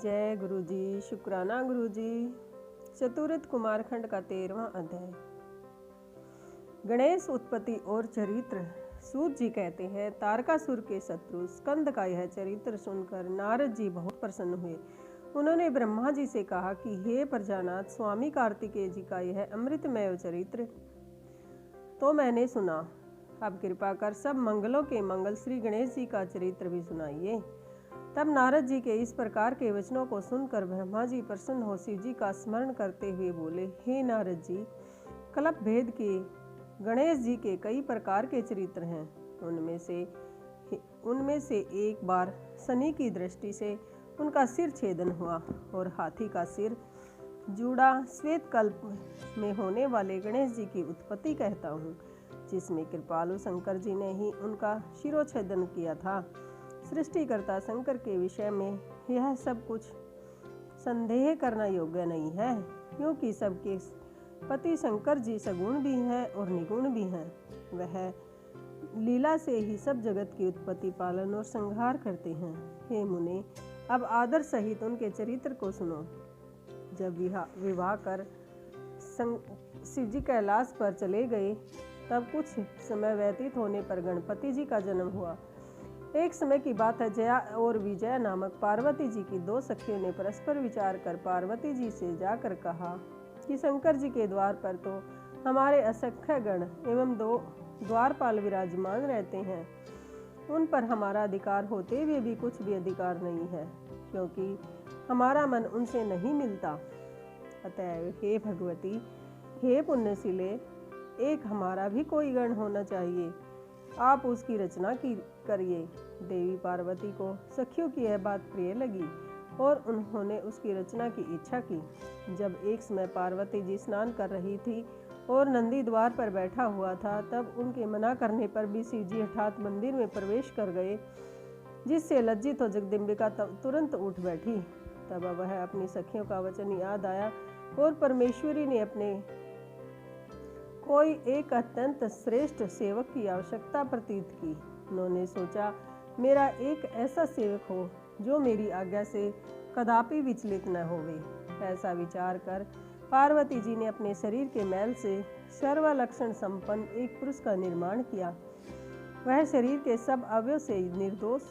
जय गुरु जी। शुक्राना गुरु जी। चतुर्थ कुमारखंड का 13वां अध्याय। गणेश उत्पत्ति और चरित्र। सूत जी कहते हैं, तारकासुर के शत्रु स्कंद का यह चरित्र सुनकर नारद जी बहुत प्रसन्न हुए। उन्होंने ब्रह्मा जी से कहा कि हे प्रजानाथ, स्वामी कार्तिकेय जी का यह अमृतमय चरित्र तो मैंने सुना, अब कृपा कर सब मंगलों के मंगल श्री गणेश जी का चरित्र भी सुनाइए। तब नारद जी के इस प्रकार के वचनों को सुनकर ब्रह्मा जी प्रसन्न हो शिव जी का स्मरण करते हुए बोले, हे नारद जी, कल्प भेद के गणेश जी के कई प्रकार के चरित्र हैं। उनमें से एक बार शनि की दृष्टि से उनका सिर छेदन हुआ और हाथी का सिर जुड़ा श्वेत कल्प में होने वाले गणेश जी की उत्पत्ति कहता हूँ, जिसमें कृपालु शंकर जी ने ही उनका शिरोच्छेदन किया था। सृष्टिकर्ता शंकर के विषय में यह सब कुछ संदेह करना योग्य नहीं है, क्योंकि सबके पति शंकर जी सगुण भी हैं और निगुण भी हैं। वह लीला से ही सब जगत की उत्पत्ति, पालन और संहार करते हैं। हे मुने, अब आदर सहित उनके चरित्र को सुनो। जब विवाह कर शिव जी कैलाश पर चले गए, तब कुछ समय व्यतीत होने पर गणपति जी का जन्म हुआ। एक समय की बात है, जया और विजया नामक पार्वती जी की दो सखियों ने परस्पर विचार कर पार्वती जी से जाकर कहा कि शंकर जी के द्वार पर तो हमारे असंख्य गण एवं दो द्वारपाल विराजमान रहते हैं, उन पर हमारा अधिकार होते हुए भी कुछ भी अधिकार नहीं है, क्योंकि हमारा मन उनसे नहीं मिलता। अतएव हे भगवती, हे पुण्यशीले, एक हमारा भी कोई गण होना चाहिए, आप उसकी रचना करिए। देवी पार्वती को सखियों की यह बात प्रिय लगी और उन्होंने उसकी रचना की इच्छा की। जब एक समय पार्वती जी स्नान कर रही थी और नंदी द्वार पर बैठा हुआ था, तब उनके मना करने पर भी शिव जी हठात मंदिर में प्रवेश कर गए, जिससे लज्जित हो जगदम्बिका तुरंत उठ बैठी। तब वह अपनी सखियों का वचन याद आया और परमेश्वरी ने अपने कोई एक अत्यंत श्रेष्ठ सेवक की आवश्यकता प्रतीत की। उन्होंने सोचा, मेरा एक ऐसा सेवक हो जो मेरी आज्ञा से कदापि विचलित न होवे। ऐसा विचार कर पार्वती जी ने अपने शरीर के मैल से सर्वलक्षण संपन्न एक पुरुष का निर्माण किया। वह शरीर के सब अवयव से निर्दोष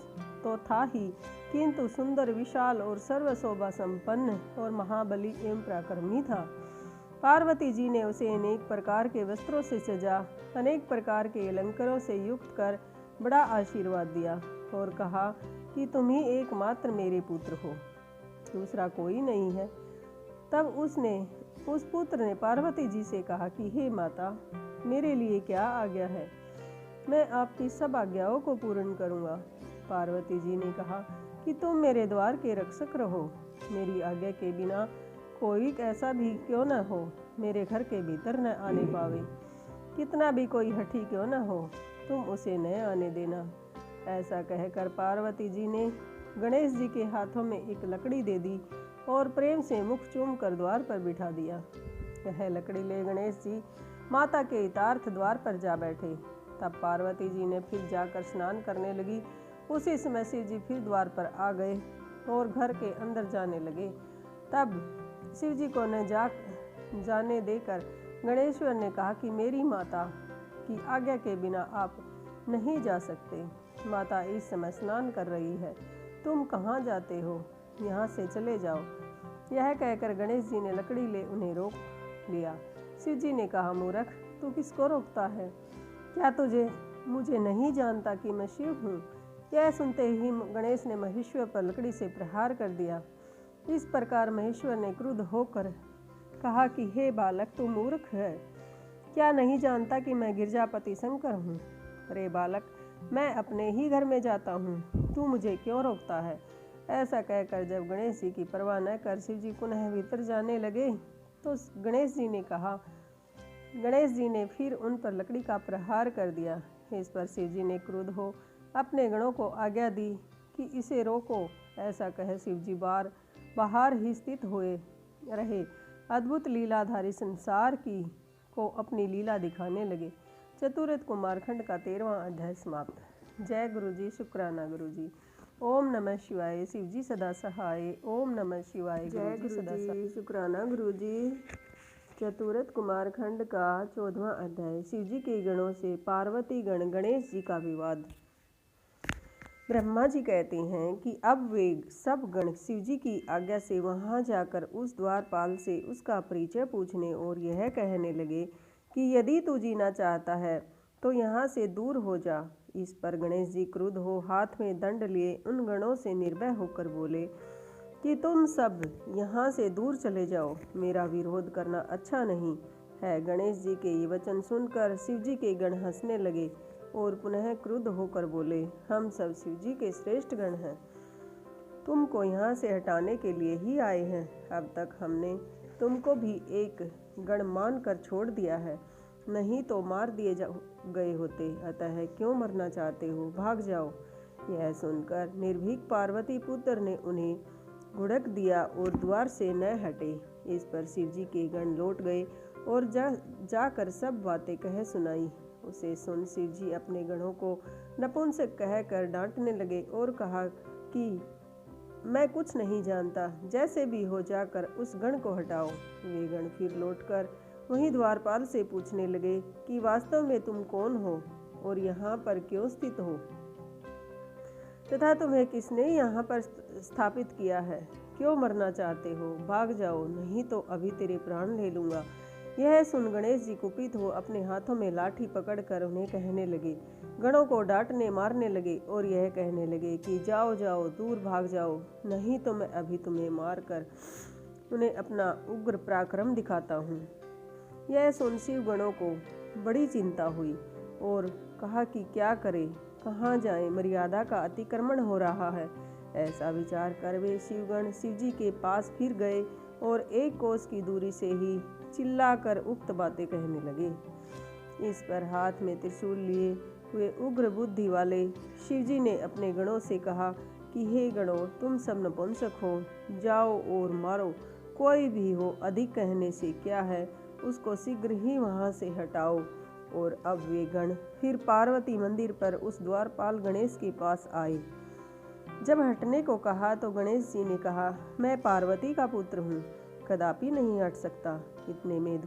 तो था ही, किंतु सुंदर, विशाल और सर्वशोभा संपन्न और महाबली एवं पराक्रमी था। पार्वती जी ने उसे अनेक प्रकार के वस्त्रों से सजा, अनेक प्रकार के अलंकारों से युक्त कर बड़ा आशीर्वाद दिया और कहा कि तुम ही एकमात्र मेरे पुत्र हो, दूसरा कोई नहीं है। तब उस पुत्र ने पार्वती जी से कहा कि हे माता, मेरे लिए क्या आज्ञा है, मैं आपकी सब आज्ञाओं को पूर्ण करूँगा। पार्वती जी ने कहा कि तुम मेरे द्वार के रक्षक रहो, मेरी आज्ञा के बिना कोई ऐसा भी क्यों न हो मेरे घर के भीतर न आने पावे। कितना भी कोई हठी क्यों न हो, तुम उसे न आने देना। ऐसा कहकर पार्वती जी ने गणेश जी के हाथों में एक लकड़ी दे दी और प्रेम से मुख चूम कर द्वार पर बिठा दिया। यह लकड़ी ले गणेश जी माता के हितार्थ द्वार पर जा बैठे। तब पार्वती जी ने फिर जाकर स्नान करने लगी। उसी समय शिव जी फिर द्वार पर आ गए और घर के अंदर जाने लगे। तब शिव जी को न जाने देकर गणेश्वर ने कहा कि मेरी माता की आज्ञा के बिना आप नहीं जा सकते। माता इस समय स्नान कर रही है, तुम कहाँ जाते हो, यहाँ से चले जाओ। यह कहकर गणेश जी ने लकड़ी ले उन्हें रोक लिया। शिव जी ने कहा, मूर्ख, तू किसको रोकता है? क्या मुझे नहीं जानता कि मैं शिव हूँ? यह सुनते ही गणेश ने महेश्वर पर लकड़ी से प्रहार कर दिया। इस प्रकार महेश्वर ने क्रुद्ध होकर कहा कि हे बालक, तू मूर्ख है, क्या नहीं जानता कि मैं गिरजापति शंकर हूँ? अरे बालक, मैं अपने ही घर में जाता हूँ, तू मुझे क्यों रोकता है? ऐसा कहकर जब गणेश जी की परवाह न कर शिव जी पुनः भीतर जाने लगे, तो गणेश जी ने फिर उन पर लकड़ी का प्रहार कर दिया। इस पर शिव जी ने क्रुद्ध हो अपने गणों को आज्ञा दी कि इसे रोको। ऐसा कह शिव जी बाहर ही स्थित हुए रहे, अद्भुत लीलाधारी संसार को अपनी लीला दिखाने लगे। चतुर्थ कुमारखंड का 13वां अध्याय समाप्त। जय गुरु जी। शुक्राना गुरु जी। ओम नमः शिवाय। शिवजी सदा सहाय। ओम नमः शिवाय। जय गुरु जी। शुक्राना गुरु जी। चतुरथ कुमार खंड का 14वां अध्याय। शिवजी के गणों से पार्वती गण गणेश जी का विवाद। ब्रह्मा जी कहते हैं कि अब वे सब गण शिवजी की आज्ञा से वहां जाकर उस द्वारपाल से उसका परिचय पूछने और यह कहने लगे कि यदि तू जीना चाहता है तो यहाँ से दूर हो जा। इस पर गणेश जी क्रुद्ध हो हाथ में दंड लिए उन गणों से निर्भय होकर बोले कि तुम सब यहाँ से दूर चले जाओ, मेरा विरोध करना अच्छा नहीं है। गणेश जी के ये वचन सुनकर शिवजी के गण हंसने लगे और पुनः क्रुद्ध होकर बोले, हम सब शिवजी के श्रेष्ठ गण हैं, तुमको यहाँ से हटाने के लिए ही आए हैं। अब तक हमने तुमको भी एक गण मान कर छोड़ दिया है, नहीं तो मार दिए गए होते। अतः क्यों मरना चाहते हो, भाग जाओ। यह सुनकर निर्भीक पार्वती पुत्र ने उन्हें घुड़क दिया और द्वार से न हटे। इस पर शिवजी के गण लौट गए और जाकर सब बातें कह सुनाई। उसे सुन शिवजी अपने गणों को नपुंसक कहकर डांटने लगे और कहा कि मैं कुछ नहीं जानता, जैसे भी हो जाकर उस गण को हटाओ। वे गण फिर लौटकर वहीं द्वारपाल से पूछने लगे कि वास्तव में तुम कौन हो और यहाँ पर क्यों स्थित हो, तथा तुम्हें किसने यहाँ पर स्थापित किया है। क्यों मरना चाहते हो, भाग जाओ, नहीं तो अभी तेरे प्राण ले लूँगा। यह सुन गणेश जी कुपित हो अपने हाथों में लाठी पकड़कर उन्हें कहने लगे, गणों को डांटने मारने लगे और यह कहने लगे कि जाओ जाओ, दूर भाग जाओ, नहीं तो मैं अभी तुम्हें मारकर उन्हें अपना उग्र पराक्रम दिखाता हूँ। यह सुन शिव गणों को बड़ी चिंता हुई और कहा कि क्या करें, कहाँ जाएं, मर्यादा का अतिक्रमण हो रहा है। ऐसा विचार कर वे शिवगण शिवजी के पास फिर गए और एक कोस की दूरी से ही चिल्लाकर उक्त बातें कहने लगे। इस पर हाथ में त्रिशूल लिए हुए उग्र बुद्धि वाले शिवजी ने अपने गणों से कहा कि हे गणों, तुम सब नपुंसक हो, जाओ और मारो, कोई भी हो, अधिक कहने से क्या है, उसको शीघ्र ही वहाँ से हटाओ। और अब वे गण फिर पार्वती मंदिर पर उस द्वारपाल गणेश के पास आए। जब हटने को कहा तो गणेश जी ने कहा, मैं पार्वती का पुत्र हूँ, कदापि नहीं हट सकता। इतने में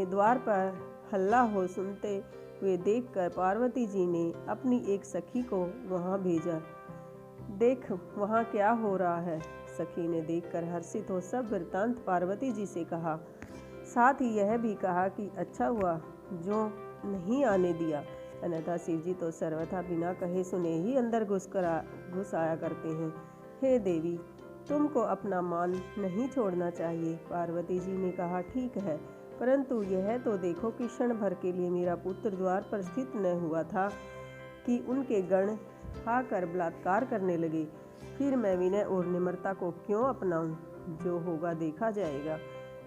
द्वार पर हल्ला हो सुनते हुए देखकर पार्वती जी ने अपनी एक सखी को वहां भेजा। देख वहां क्या हो रहा है। सखी ने देखकर हर्षित हो सब वृत्तांत पार्वती जी से कहा। साथ ही यह भी कहा कि अच्छा हुआ जो नहीं आने दिया, अन्यथा शिवजी तो सर्वथा बिना कहे सुने ही अंदर घुस आया करते हैं। हे देवी, तुमको अपना मान नहीं छोड़ना चाहिए। पार्वती जी ने कहा, ठीक है, परंतु यह तो देखो कि क्षण भर के लिए मेरा पुत्र द्वार पर स्थित न हुआ था कि उनके गण आकर बलात्कार करने लगे। फिर मैं विनय और निम्रता को क्यों अपनाऊं, जो होगा देखा जाएगा।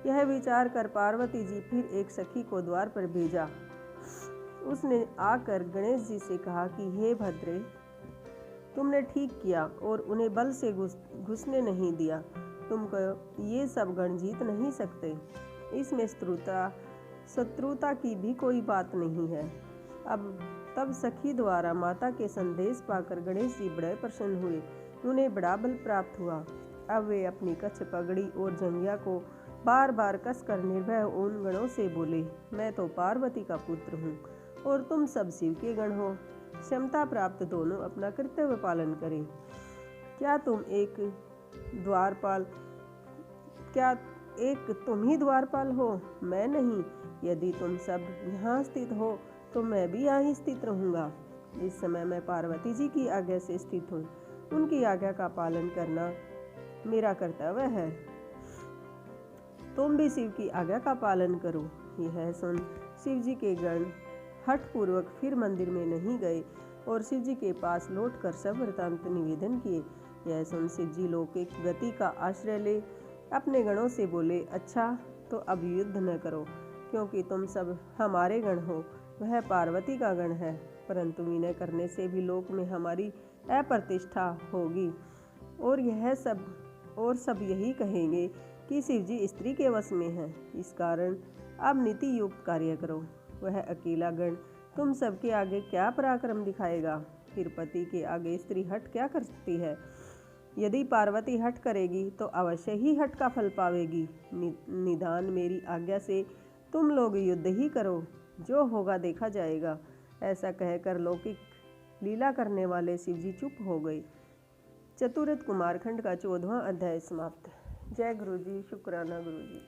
यह विचार कर पार्वती जी फिर एक सखी को द्वार पर भेजा। उसने आकर गणेश जी से कहा कि हे भद्रे, तुमने ठीक किया और उन्हें बल से घुसने नहीं दिया। तुमको ये सब गण जीत नहीं सकते, इसमें शत्रुता की भी कोई बात नहीं है। अब तब सखी द्वारा माता के संदेश पाकर गणेश जी बड़े प्रसन्न हुए, उन्हें बड़ा बल प्राप्त हुआ। अब वे अपनी कच्छ पगड़ी और जंघिया को बार बार कसकर निर्भय उन गणों से बोले, मैं तो पार्वती का पुत्र हूँ और तुम सब शिव के गण हो। क्षमता प्राप्त दोनों अपना कर्तव्य पालन करें। क्या तुम ही द्वारपाल हो, मैं नहीं। यदि तुम सब यहाँ स्थित हो तो मैं भी यहाँ स्थित रहूँगा। इस समय मैं पार्वती जी की आज्ञा से स्थित हूँ, उनकी आज्ञा का पालन करना मेरा कर्तव्य है। तुम भी शिव की आज्ञा का पालन करो। यह सुन शिव जी के गण हठपूर्वक फिर मंदिर में नहीं गए और शिव जी के पास लौटकर सब वृतांत निवेदन किए। यह सुन शिव जी लौकिक गति का आश्रय ले अपने गणों से बोले, अच्छा तो अब युद्ध न करो, क्योंकि तुम सब हमारे गण हो, वह पार्वती का गण है, परंतु विनय करने से भी लोक में हमारी अप्रतिष्ठा होगी और सब यही कहेंगे कि शिव जी स्त्री के वश में है। इस कारण अब नीति युक्त कार्य करो। वह अकेला गण तुम सबके आगे क्या पराक्रम दिखाएगा। फिर पति के आगे स्त्री हठ क्या कर सकती है? यदि पार्वती हठ करेगी तो अवश्य ही हठ का फल पावेगी। निदान मेरी आज्ञा से तुम लोग युद्ध ही करो, जो होगा देखा जाएगा। ऐसा कहकर लौकिक लीला करने वाले शिवजी चुप हो गए। चतुरथ कुमारखंड का 14वां अध्याय समाप्त। जय गुरुजी, शुक्राना गुरुजी।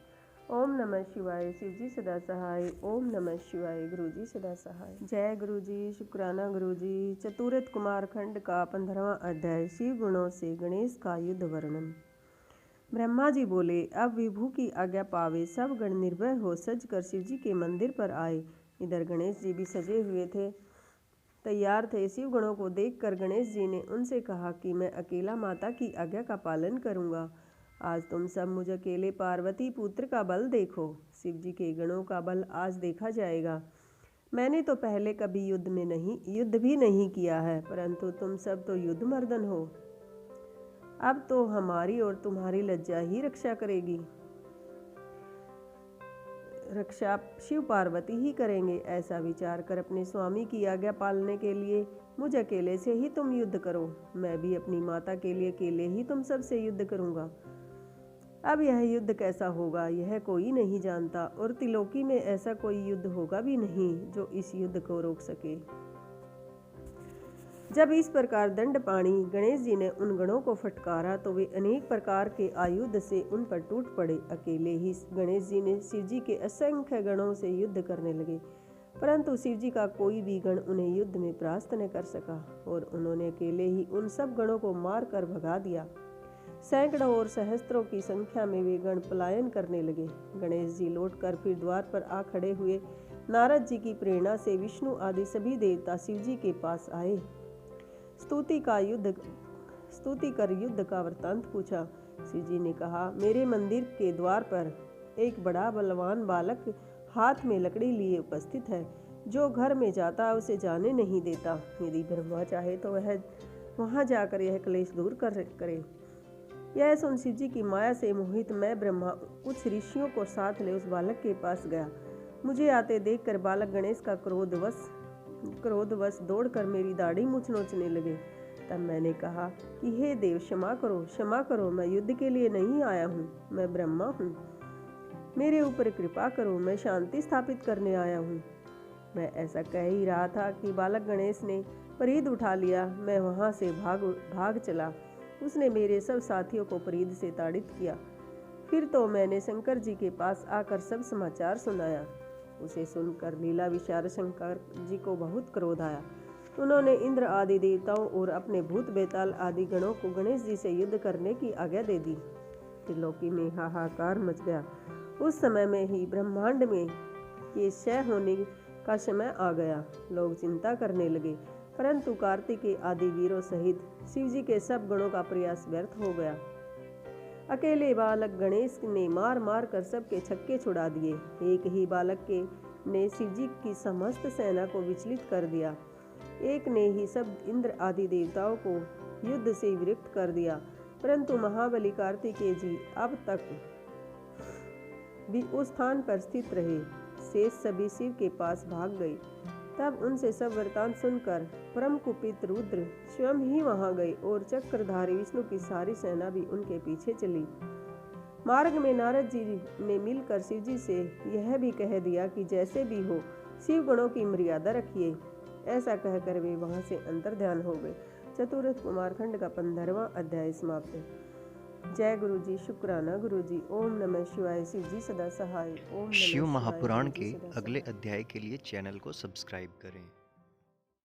ओम नमः शिवाय। शिवजी सदा सहाय। ओम नमः शिवाय। गुरुजी सदा सहाय। जय गुरुजी, शुक्राना गुरुजी। चतुरथ कुमारखंड का 15वां अध्याय, शिव गुणों से गणेश का युद्ध वर्णन। ब्रह्मा जी बोले, अब विभु की आज्ञा पावे सब गण निर्भय हो सज कर शिवजी के मंदिर पर आए। इधर गणेश जी भी सजे हुए थे, तैयार थे। शिव गणों को देखकर गणेश जी ने उनसे कहा कि मैं अकेला माता की आज्ञा का पालन करूंगा। आज तुम सब मुझ अकेले पार्वती पुत्र का बल देखो। शिव जी के गणों का बल आज देखा जाएगा। मैंने तो पहले कभी युद्ध भी नहीं किया है, परंतु तुम सब तो युद्ध मर्दन हो। अब तो हमारी और तुम्हारी लज्जा ही रक्षा करेगी। रक्षा शिव पार्वती ही करेंगे। ऐसा विचार कर अपने स्वामी की आज्ञा पालने के लिए मुझ अकेले से ही तुम युद्ध करो। मैं भी अपनी माता के लिए अकेले ही तुम सब से युद्ध करूंगा। अब यह युद्ध कैसा होगा यह कोई नहीं जानता, और त्रिलोकी में ऐसा कोई युद्ध होगा भी नहीं जो इस युद्ध को रोक सके। जब इस प्रकार दंडपाणी गणेश जी ने उन गणों को फटकारा तो वे अनेक प्रकार के आयुध से उन पर टूट पड़े। अकेले ही गणेश जी ने शिव जी के असंख्य गणों से युद्ध करने लगे, परंतु शिव जी का कोई भी गण उन्हें युद्ध में परास्त न कर सका, और उन्होंने अकेले ही उन सब गणों को मार कर भगा दिया। सैकड़ों और सहस्त्रों की संख्या में वे गण पलायन करने लगे। गणेश जी लौटकर फिर द्वार पर आ खड़े हुए। नारद जी की प्रेरणा से विष्णु आदि सभी देवता शिव जी के पास आए। स्तुति कर युद्ध का वृत्तांत पूछा। शिव जी ने कहा, मेरे मंदिर के द्वार पर एक बड़ा बलवान बालक हाथ में लकड़ी लिए उपस्थित है, जो घर में जाता उसे जाने नहीं देता। यदि ब्रह्मा चाहे तो वह वहां जाकर यह क्लेश दूर करे। यह सुन शिव जी की माया से मोहित मैं ब्रह्मा कुछ ऋषियों को साथ ले उस बालक के पास गया। मुझे आते देखकर बालक गणेश का क्रोधवश दौड़कर मेरी दाढ़ी मूछ नोचने लगे। तब मैंने कहा कि हे देव, क्षमा करो, मैं युद्ध के लिए नहीं आया हूँ, मैं ब्रह्मा हूँ। मेरे ऊपर कृपा करो, मैं शांति स्थापित करने आया हूँ। मैं ऐसा कह ही रहा था कि बालक गणेश ने परिध उठा लिया। मैं वहाँ से भाग चला। उसने मेरे सब साथियों को परिध से ताड़ित किया। फिर तो मैंने शंकर जी के पास आकर सब समाचार सुनाया। उसे सुनकर लीला विशारद शंकर जी को बहुत क्रोध आया। उन्होंने इंद्र आदि देवताओं और अपने भूत बेताल आदि गणों को गणेश जी से युद्ध करने की आज्ञा दे दी। त्रिलोकी में हाहाकार मच गया। उस समय में ही ब्रह्मांड में के क्षय होने का समय आ गया। लोग चिंता करने लगे, परंतु कार्तिकेय आदि वीरों सहित शिव जी के सब गणों का प्रयास व्यर्थ हो गया। अकेले बालक गणेश ने मार मार कर सबके छक्के छुड़ा दिए। एक ही बालक ने शिव जी की समस्त सेना को विचलित कर दिया। एक ने ही सब इंद्र आदि देवताओं को युद्ध से विरक्त कर दिया। परंतु महाबली कार्तिकेय जी अब तक भी उस स्थान पर स्थित रहे। शेष सभी शिव के पास भाग गए। तब उनसे सब वृतांत सुनकर परम कुपित रुद्र स्वयं ही वहां गए और चक्रधारी विष्णु की सारी सेना भी उनके पीछे चली। मार्ग में नारद जी ने मिलकर शिव जी से यह भी कह दिया कि जैसे भी हो शिव गणों की मर्यादा रखिए। ऐसा कहकर वे वहां से अंतर्ध्यान हो गए। चतुरथ कुमारखंड का 15वां अध्याय समाप्त। जय गुरु जी, शुक्राना गुरु जी। ओम नमः शिवाय। शिव जी सदा सहाय। ओम नमः शिव शिवाय। महापुराण गुरु जी के सदा अगले सहाय। अध्याय के लिए चैनल को सब्सक्राइब करें।